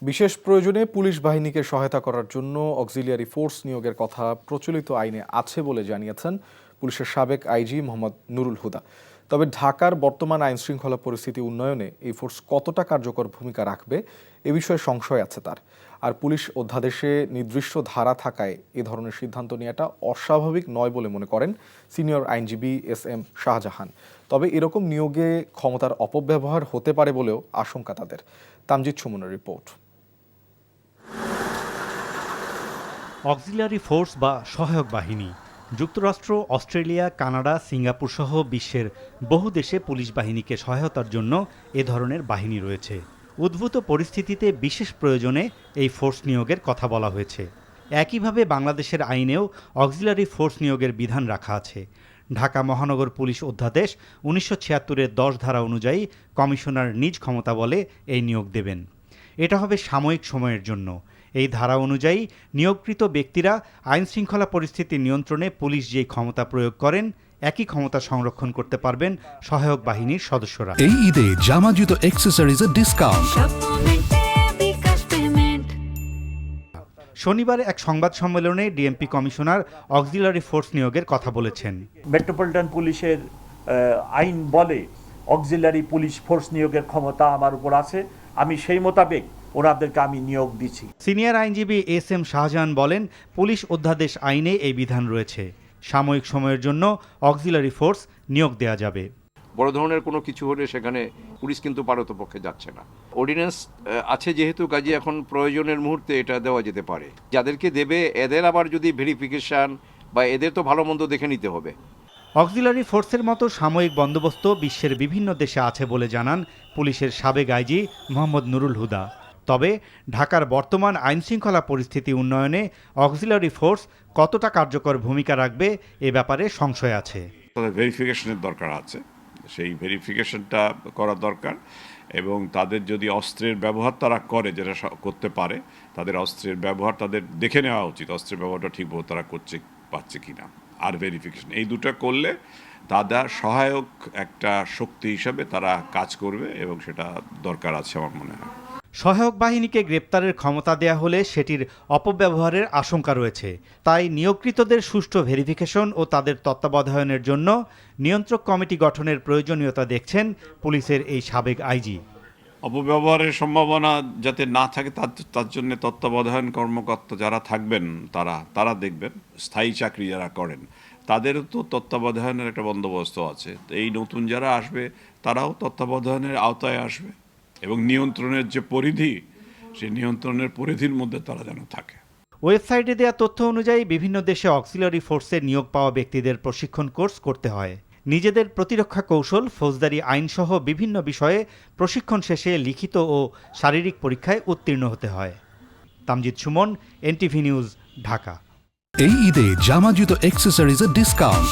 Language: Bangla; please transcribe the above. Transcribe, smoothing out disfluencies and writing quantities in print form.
বিশেষ প্রয়োজনে পুলিশ বাহিনীকে সহায়তা করার জন্য অক্সিলিয়ারি ফোর্স নিয়োগের কথা প্রচলিত আইনে আছে বলে জানিয়েছেন পুলিশের সাবেক আইজি মোহাম্মদ নুরুল হুদা। তবে ঢাকার বর্তমান আইনশৃঙ্খলা পরিস্থিতি উন্নয়নে এই ফোর্স কতটা কার্যকর ভূমিকা রাখবে এ বিষয়ে সংশয় আছে তার। আর পুলিশ অধ্যাদেশে নির্দিষ্ট ধারা থাকায় এ ধরনের সিদ্ধান্ত নেওয়াটা অস্বাভাবিক নয় বলে মনে করেন সিনিয়র আইনজীবী এস.এম. শাহজাহান। তবে এরকম নিয়োগে ক্ষমতার অপব্যবহার হতে পারে বলেও আশঙ্কা তাদের। তামজিদ সুমনের রিপোর্ট। অক্সিলিয়ারি ফোর্স বা সহায়ক বাহিনী যুক্তরাষ্ট্র, অস্ট্রেলিয়া, কানাডা, সিঙ্গাপুর সহ বিশ্বের বহু দেশে পুলিশ বাহিনীকে সহায়তার জন্য এ ধরনের বাহিনী রয়েছে। উদ্ভূত পরিস্থিতিতে বিশেষ প্রয়োজনে এই ফোর্স নিয়োগের কথা বলা হয়েছে। একইভাবে বাংলাদেশের আইনেও অক্সিলিয়ারি ফোর্স নিয়োগের বিধান রাখা আছে। ঢাকা মহানগর পুলিশ অধ্যাদেশ ১৯৭৬-এর ১০ ধারা অনুযায়ী কমিশনার নিজ ক্ষমতা বলে এই নিয়োগ দেবেন। এটা হবে সাময়িক সময়ের জন্য। এই ধারা অনুযায়ী নিয়োগকৃত ব্যক্তিরা আইনশৃঙ্খলা পরিস্থিতি নিয়ন্ত্রণে পুলিশ যেই ক্ষমতা প্রয়োগ করেন একই ক্ষমতা সংরক্ষণ করতে পারবেন সহায়ক বাহিনীর সদস্যরা। এই ঈদে জামা জুতো অ্যাক্সেসরিজের ডিসকাউন্ট। শনিবার এক সংবাদ সম্মেলনে ডিএমপি কমিশনার অক্সিলারি ফোর্স নিয়োগের কথা বলেছেন। মেট্রোপলিটন পুলিশের আইন বলে অক্সিলারি পুলিশ ফোর্স নিয়োগের ক্ষমতা আমার উপর আছে, আমি সেই মোতাবেক ওনাদেরকে আমি নিয়োগ দিচ্ছি। সিনিয়র আইনজীবী এস.এম. শাহজাহান বলেন, পুলিশ অধ্যাদেশ আইনে এই বিধান রয়েছে। সাময়িক সময়ের জন্য অক্সিলারি ফোর্স নিয়োগ দেয়া যাবে। বড় ধরনের কোনো কিছু হলে সেখানে পুলিশ কিন্তু পারতপক্ষে যাচ্ছে না। অর্ডিন্যান্স আছে যেহেতু, কাজে এখন প্রয়োজনের মুহূর্তে এটা দেওয়া যেতে পারে। যাদেরকে দেবে এদের আবার যদি ভেরিফিকেশন বা এদের তো ভালো মন্দ দেখে নিতে হবে। অক্সিলারি ফোর্সের মতো সাময়িক বন্দোবস্ত বিশ্বের বিভিন্ন দেশে আছে বলে জানান পুলিশের সাবেক আইজি মোহাম্মদ নুরুল হুদা। তবে ঢাকার বর্তমান আইনশৃঙ্খলা পরিস্থিতি উন্নয়নে অক্সিলারি ফোর্স কতটা কার্যকর ভূমিকা রাখবে এ ব্যাপারে সংশয় আছে। তাদের ভেরিফিকেশনের দরকার আছে, সেই ভেরিফিকেশনটা করা দরকার। এবং তাদের যদি অস্ত্রের ব্যবহার তারা করে, যেটা করতে পারে, তাদের অস্ত্রের ব্যবহার তাদের দেখে নেওয়া উচিত, অস্ত্রের ব্যবহারটা ঠিকভাবে তারা করছে পারছে কিনা। আর ভেরিফিকেশন, এই দুটো করলে তারা সহায়ক একটা শক্তি হিসাবে তারা কাজ করবে এবং সেটা দরকার আছে আমার মনে হয়। সহায়ক বাহিনীকে গ্রেপ্তারের ক্ষমতা দেয়া হলে সেটির অপব্যবহারের আশঙ্কা রয়েছে। তাই নিয়োগকৃতদের সুষ্ঠু ভেরিফিকেশন ও তাদের তত্ত্বাবধানের জন্য নিয়ন্ত্রক কমিটি গঠনের প্রয়োজনীয়তা দেখছেন পুলিশের এই সাবেক আইজি। অপব্যবহারের সম্ভাবনা যাতে না থাকে তার জন্য তত্ত্বাবধান কর্মকর্তা যারা থাকবেন তারা দেখবেন। স্থায়ী চাকরি যারা করেন তাদেরও তো তত্ত্বাবধানের একটা বন্দোবস্ত আছে। তো এই নতুন যারা আসবে তারাও তত্ত্বাবধানের আওতায় আসবে এবং নিয়ন্ত্রণের যে পরিধি, সেই নিয়ন্ত্রণের পরিধির মধ্যে তারা যেন থাকে। ওয়েবসাইটে দেওয়া তথ্য অনুযায়ী বিভিন্ন দেশে অক্সিলারি ফোর্সে নিয়োগ পাওয়া ব্যক্তিদের প্রশিক্ষণ কোর্স করতে হয়। নিজেদের প্রতিরক্ষা কৌশল, ফৌজদারি আইনসহ বিভিন্ন বিষয়ে প্রশিক্ষণ শেষে লিখিত ও শারীরিক পরীক্ষায় উত্তীর্ণ হতে হয়। Tamjid Suman, NTV news, Dhaka. এই ঈদে জামা জুতো অ্যাক্সেসরিজের ডিসকাউন্ট।